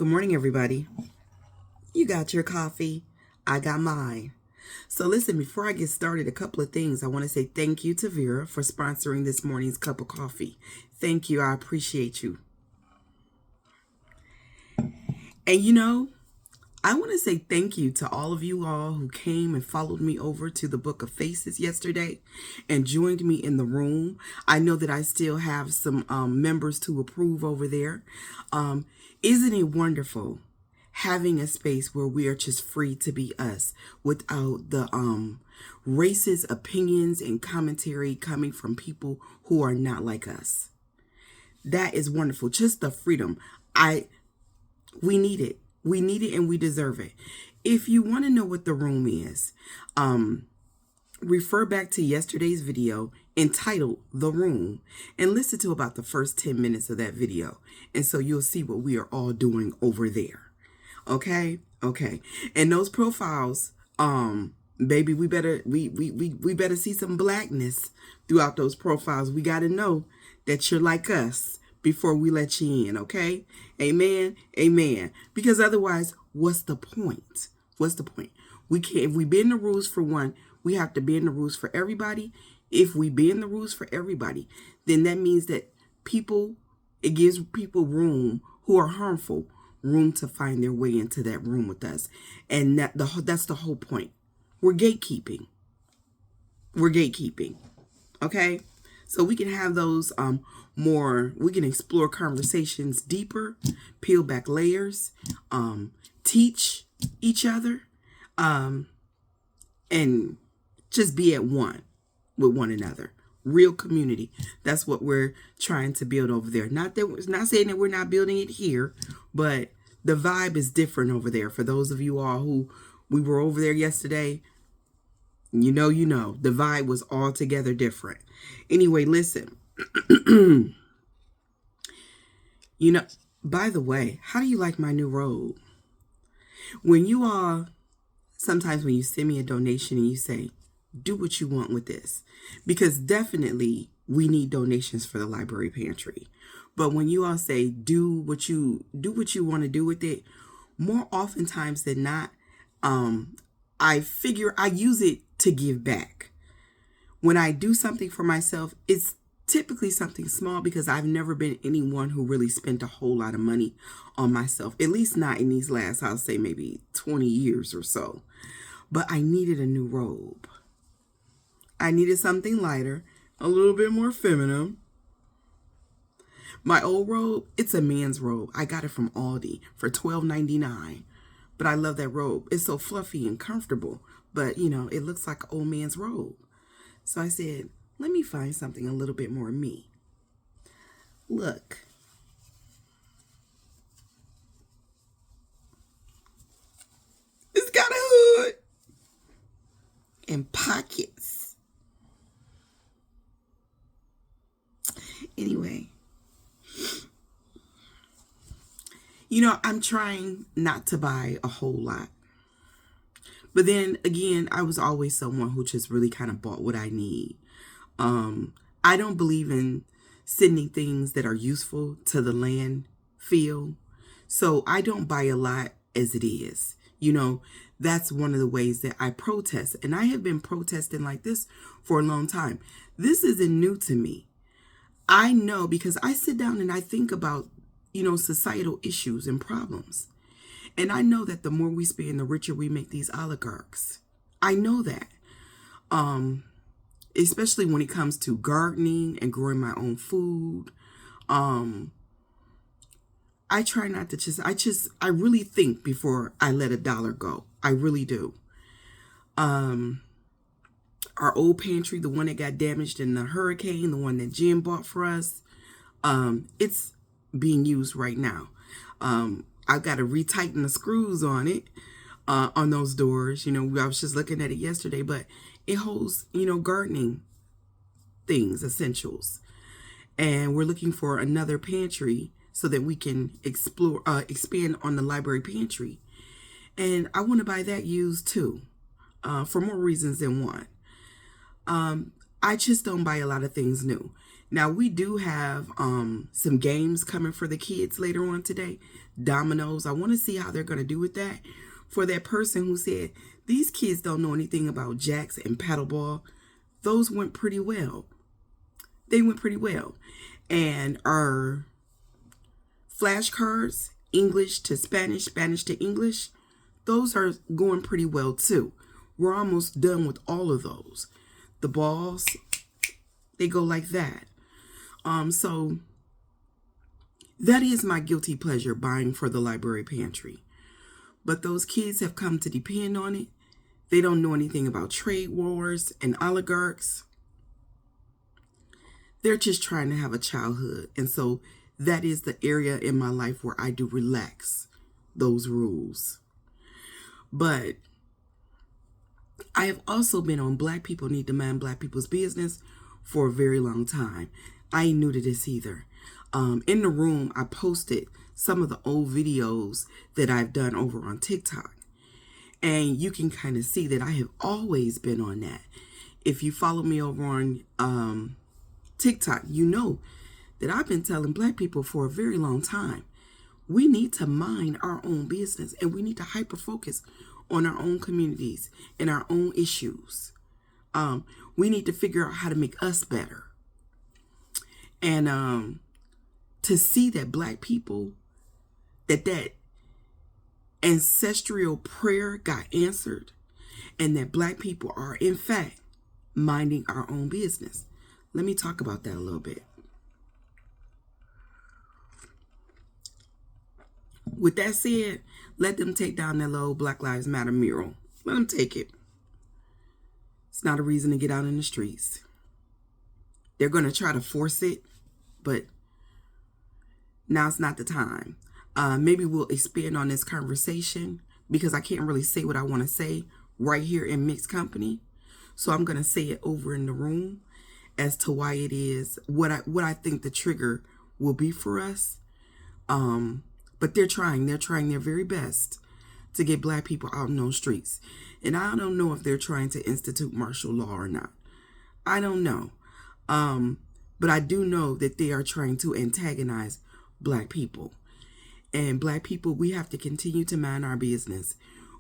Good morning, everybody. You got your coffee. I got mine. So listen, before I get started, a couple of things. I want to say thank you to Vera for sponsoring this morning's cup of coffee. Thank you. I appreciate you. And I want to say thank you to all of you all who came and followed me over to the Book of Faces yesterday and joined me in the room. I know that I still have some members to approve over there. Isn't it wonderful having a space where we are just free to be us without the racist opinions and commentary coming from people who are not like us? That is wonderful. Just the freedom. We need it. We need it and we deserve it. If you want to know what the room is, refer back to yesterday's video entitled The Room and listen to about the first 10 minutes of that video. And so you'll see what we are all doing over there. Okay? Okay. And those profiles, baby, we better see some blackness throughout those profiles. We got to know that you're like us before we let you in, okay? Amen. Amen. Because otherwise, what's the point? What's the point? If we bend the rules for one, we have to bend the rules for everybody. If we bend the rules for everybody, then that means that it gives people room who are harmful, room to find their way into that room with us. And that's the whole point. We're gatekeeping. We're gatekeeping. Okay? So we can have those we can explore conversations deeper, peel back layers, teach each other, and just be at one with one another. Real community. That's what we're trying to build over there. Not saying that we're not building it here, but the vibe is different over there. For those of you all who we were over there yesterday, you know, the vibe was altogether different. Anyway, listen. By the way, how do you like my new robe? Sometimes when you send me a donation and you say, do what you want with this, because definitely we need donations for the library pantry. But when you all say, do what you want to do with it, more oftentimes than not, I figure I use it to give back. When I do something for myself, it's typically something small because I've never been anyone who really spent a whole lot of money on myself, at least not in these last, I'll say maybe 20 years or so. But I needed a new robe. I needed something lighter, a little bit more feminine. My old robe, it's a man's robe. I got it from Aldi for $12.99. But I love that robe. It's so fluffy and comfortable. But, it looks like an old man's robe. So I said, let me find something a little bit more me. Look. It's got a hood and pockets. Anyway. I'm trying not to buy a whole lot. But then again, I was always someone who just really kind of bought what I need. I don't believe in sending things that are useful to the landfill. So I don't buy a lot as it is. That's one of the ways that I protest. And I have been protesting like this for a long time. This isn't new to me. I know because I sit down and I think about, societal issues and problems. And I know that the more we spend, the richer we make these oligarchs. I know that. Especially when it comes to gardening and growing my own food. I try not to I really think before I let a dollar go. I really do. Our old pantry, the one that got damaged in the hurricane, the one that Jim bought for us, it's being used right now. I've got to retighten the screws on it, on those doors. I was just looking at it yesterday, but it holds, gardening things, essentials. And we're looking for another pantry so that we can expand on the library pantry. And I want to buy that used too, for more reasons than one. I just don't buy a lot of things new. Now we do have some games coming for the kids later on today. Dominoes. I want to see how they're going to do with that. For that person who said these kids don't know anything about jacks and paddleball, those went pretty well. They went pretty well. And our flashcards, English to Spanish, Spanish to English, those are going pretty well too. We're almost done with all of those. The balls, they go like that. So that is my guilty pleasure, buying for the library pantry. But those kids have come to depend on it. They don't know anything about trade wars and oligarchs. They're just trying to have a childhood. And so that is the area in my life where I do relax those rules. But I have also been on Black People Need to Mind Black People's Business for a very long time. I ain't new to this either. In the room, I posted some of the old videos that I've done over on TikTok. And you can kind of see that I have always been on that. If you follow me over on TikTok, you know that I've been telling Black people for a very long time, we need to mind our own business and we need to hyper focus on our own communities and our own issues. We need to figure out how to make us better. And to see that Black people, that ancestral prayer got answered, and that Black people are in fact minding our own business. Let me talk about that a little bit. With that said, let them take down that little Black Lives Matter mural. Let them take it. It's not a reason to get out in the streets. They're going to try to force it, but now's not the time. Maybe we'll expand on this conversation because I can't really say what I want to say right here in mixed company. So I'm going to say it over in the room as to why it is, what I think the trigger will be for us. But they're trying their very best to get Black people out in those streets. And I don't know if they're trying to institute martial law or not. I don't know. But I do know that they are trying to antagonize Black people. And Black people, we have to continue to mind our business.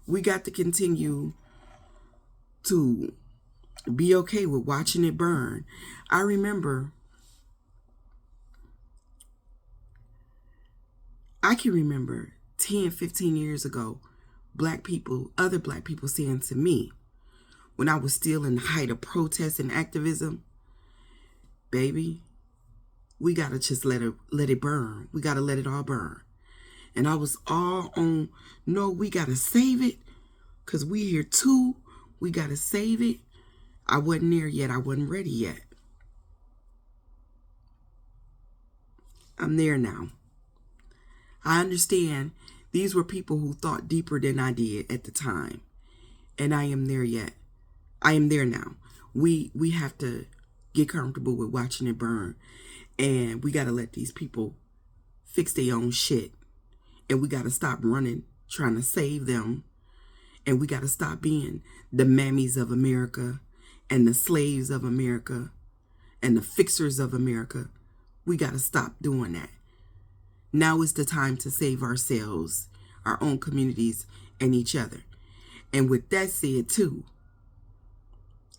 We got to continue to be okay with watching it burn. I can remember 10, 15 years ago, other Black people saying to me, when I was still in the height of protest and activism, baby, we got to just let it burn. We got to let it all burn. And I was all on, no, we got to save it because we here too. We got to save it. I wasn't there yet. I wasn't ready yet. I'm there now. I understand these were people who thought deeper than I did at the time. And I am there yet. I am there now. We have to get comfortable with watching it burn. And we got to let these people fix their own shit. And we got to stop running, trying to save them. And we got to stop being the mammies of America and the slaves of America and the fixers of America. We got to stop doing that. Now is the time to save ourselves, our own communities, and each other. And with that said, too,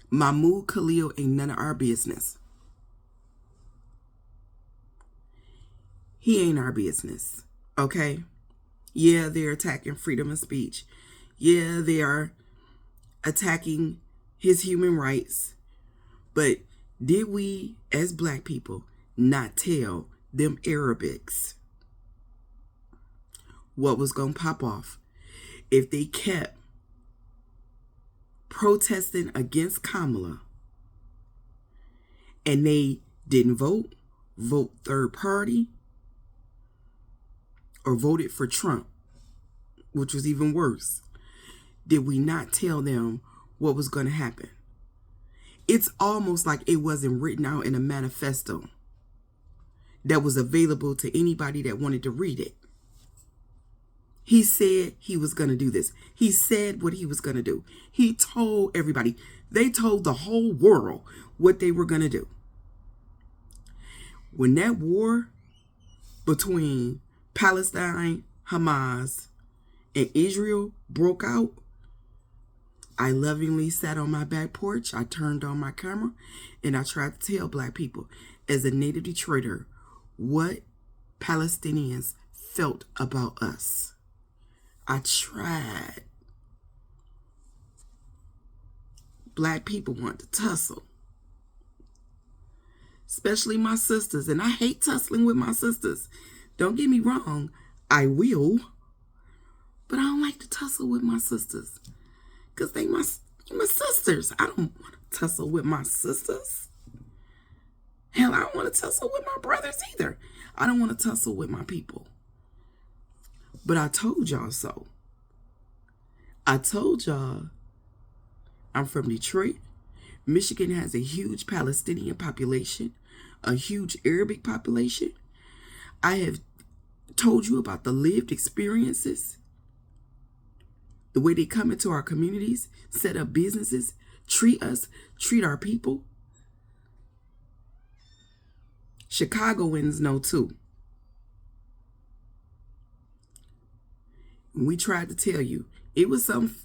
Mahmoud Khalil ain't none of our business. He ain't our business, okay? Yeah, they're attacking freedom of speech. Yeah, they are attacking his human rights. But did we, as Black people, not tell them Arabics what was going to pop off if they kept protesting against Kamala and they didn't vote third party, or voted for Trump, which was even worse? Did we not tell them what was going to happen? It's almost like it wasn't written out in a manifesto that was available to anybody that wanted to read it. He said he was going to do this. He said what he was going to do. He told everybody. They told the whole world what they were going to do. When that war between Palestine, Hamas, and Israel broke out, I lovingly sat on my back porch, I turned on my camera, and I tried to tell black people, as a native Detroiter, what Palestinians felt about us. I tried. Black people want to tussle. Especially my sisters, and I hate tussling with my sisters. Don't get me wrong, I will. But I don't like to tussle with my sisters. Because they my sisters. I don't want to tussle with my sisters. Hell, I don't want to tussle with my brothers either. I don't want to tussle with my people. But I told y'all so. I told y'all I'm from Detroit. Michigan has a huge Palestinian population, a huge Arabic population. I have told you about the lived experiences, the way they come into our communities, set up businesses, treat us, treat our people. Chicagoans know too. We tried to tell you. It was some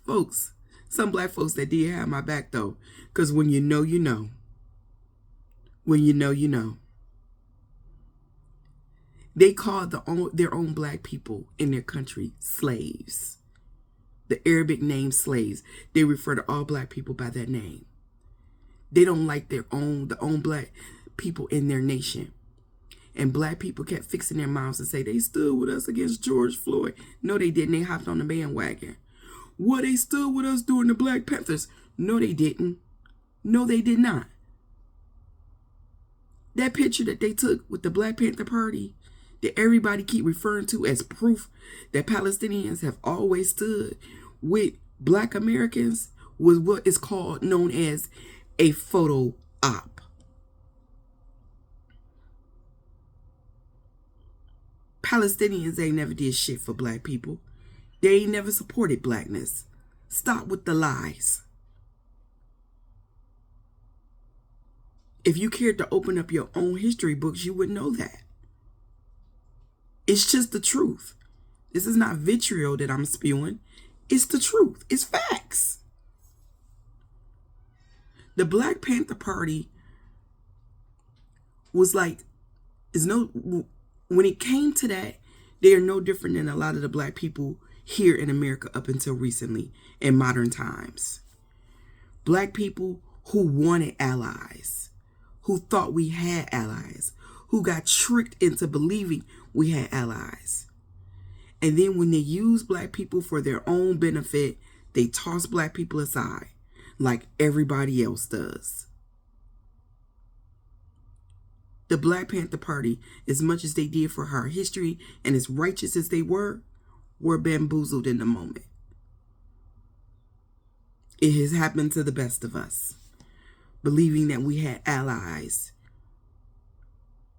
black folks that did have my back though. Because when you know, you know. When you know, you know. They called their own black people in their country slaves. The Arabic name slaves. They refer to all black people by that name. They don't like the own black people in their nation. And black people kept fixing their mouths and say they stood with us against George Floyd. No, they didn't. They hopped on the bandwagon. Well, they stood with us during the Black Panthers. No, they didn't. No, they did not. That picture that they took with the Black Panther Party that everybody keep referring to as proof that Palestinians have always stood with black Americans was what is known as a photo op. Palestinians ain't never did shit for black people. They ain't never supported blackness. Stop with the lies. If you cared to open up your own history books, you would know that. It's just the truth. This is not vitriol that I'm spewing. It's the truth. It's facts. The Black Panther Party was like, when it came to that, they are no different than a lot of the black people here in America up until recently in modern times. Black people who wanted allies, who thought we had allies, who got tricked into believing we had allies. And then when they use black people for their own benefit, they toss black people aside like everybody else does. The Black Panther Party, as much as they did for our history and as righteous as they were bamboozled in the moment. It has happened to the best of us, believing that we had allies.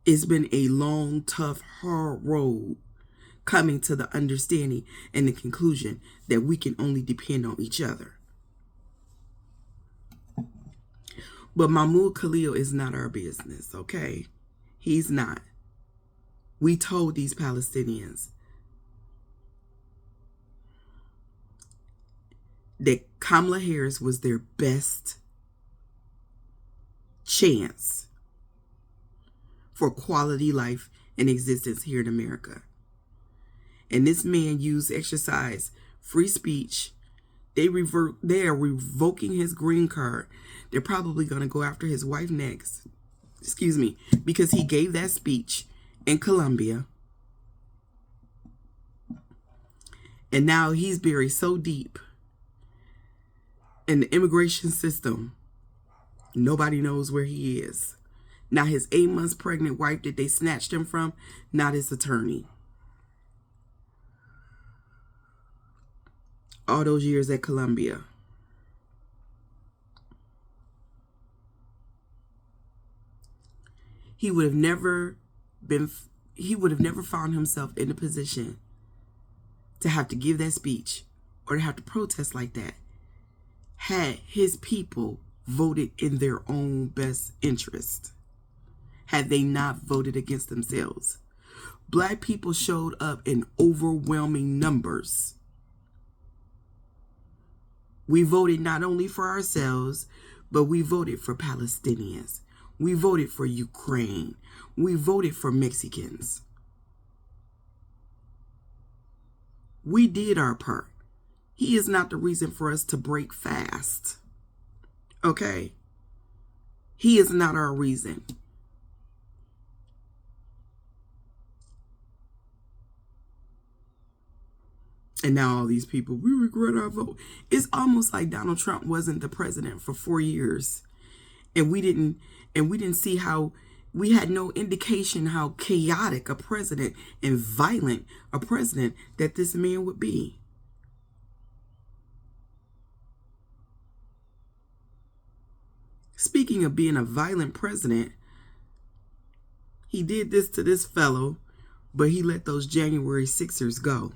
It's been a long, tough, hard road coming to the understanding and the conclusion that we can only depend on each other. But Mahmoud Khalil is not our business, okay? He's not. We told these Palestinians that Kamala Harris was their best chance for quality life and existence here in America. And this man exercise free speech. They are revoking his green card. They're probably going to go after his wife next. Because he gave that speech in Colombia. And now he's buried so deep in the immigration system, nobody knows where he is. Now his 8 months pregnant wife that they snatched him from, not his attorney. All those years at Colombia. He would have never found himself in a position to have to give that speech or to have to protest like that had his people voted in their own best interest. had they not voted against themselves. Black people showed up in overwhelming numbers. We voted not only for ourselves, but we voted for Palestinians. We voted for Ukraine. We voted for Mexicans. We did our part. He is not the reason for us to break fast. Okay? He is not our reason. And now all these people, we regret our vote. It's almost like Donald Trump wasn't the president for 4 years. And we didn't see how, we had no indication how chaotic a president and violent a president that this man would be. Speaking of being a violent president, he did this to this fellow, but he let those January 6ers go.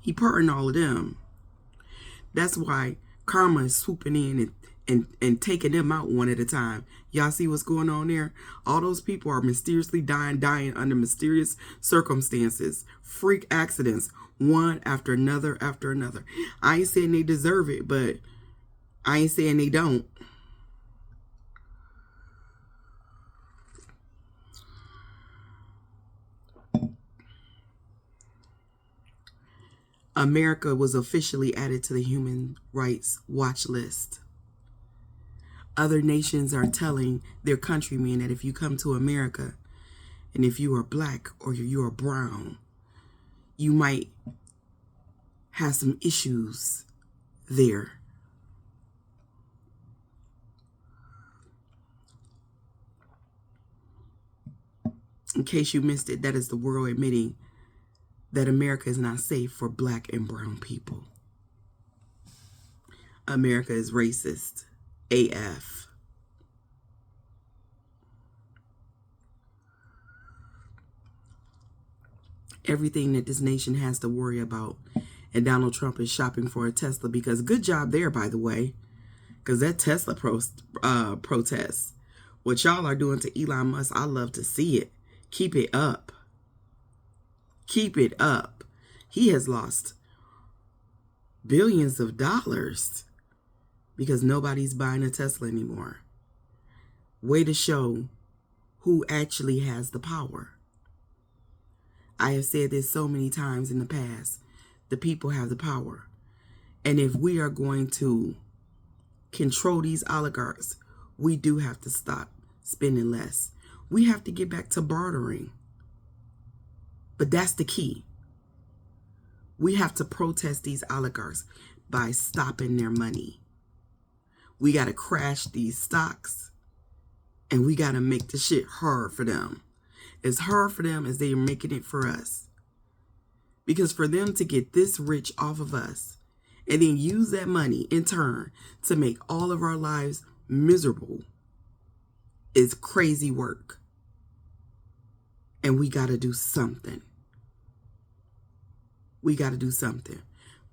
He pardoned all of them. That's why karma is swooping in and taking them out one at a time. Y'all see what's going on there? All those people are mysteriously dying under mysterious circumstances. Freak accidents, one after another after another. I ain't saying they deserve it, but I ain't saying they don't. America was officially added to the Human Rights Watch list. Other nations are telling their countrymen that if you come to America and if you are black or you are brown, you might have some issues there. In case you missed it, that is the world admitting that America is not safe for black and brown people. America is racist. AF. Everything that this nation has to worry about, and Donald Trump is shopping for a Tesla, because good job there, by the way, because that Tesla protest, what y'all are doing to Elon Musk, I love to see it. Keep it up. Keep it up. He has lost billions of dollars because nobody's buying a Tesla anymore. Way to show who actually has the power. I have said this so many times in the past. The people have the power. And if we are going to control these oligarchs, we do have to stop spending less. We have to get back to bartering. But that's the key. We have to protest these oligarchs by stopping their money. We got to crash these stocks, and we got to make the shit hard for them. As hard for them as they are making it for us. Because for them to get this rich off of us and then use that money in turn to make all of our lives miserable is crazy work. And we got to do something. We got to do something.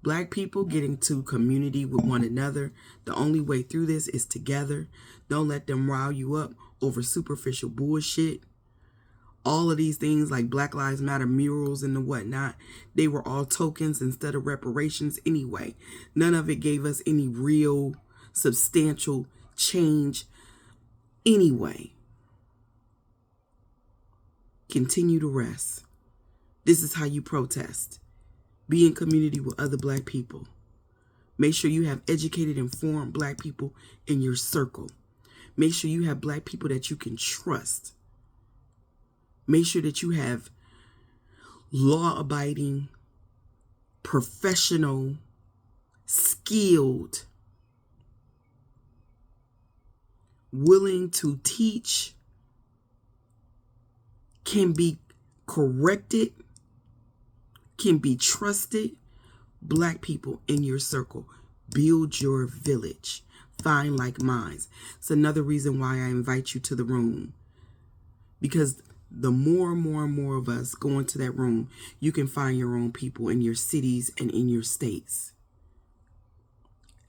Black people getting to community with one another. The only way through this is together. Don't let them rile you up over superficial bullshit. All of these things like Black Lives Matter murals and the whatnot, they were all tokens instead of reparations anyway. None of it gave us any real substantial change anyway. Continue to rest. This is how you protest. Be in community with other black people. Make sure you have educated, informed black people in your circle. Make sure you have black people that you can trust. Make sure that you have law-abiding, professional, skilled, willing to teach, can be corrected, can be trusted black people in your circle. Build your village. Find like minds. It's another reason why I invite you to the room. Because the more and more and more of us go into that room, you can find your own people in your cities and in your states.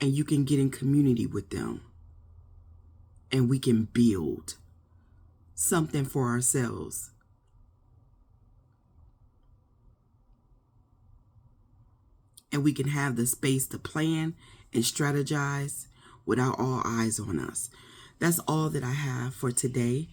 And you can get in community with them. And we can build. something for ourselves. And we can have the space to plan and strategize without all eyes on us. That's all that I have for today.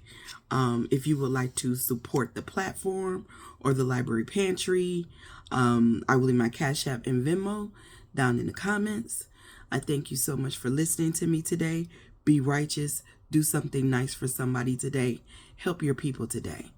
If you would like to support the platform or the library pantry, I will leave my Cash App and Venmo down in the comments. I thank you so much for listening to me today. Be righteous. Do something nice for somebody today. Help your people today.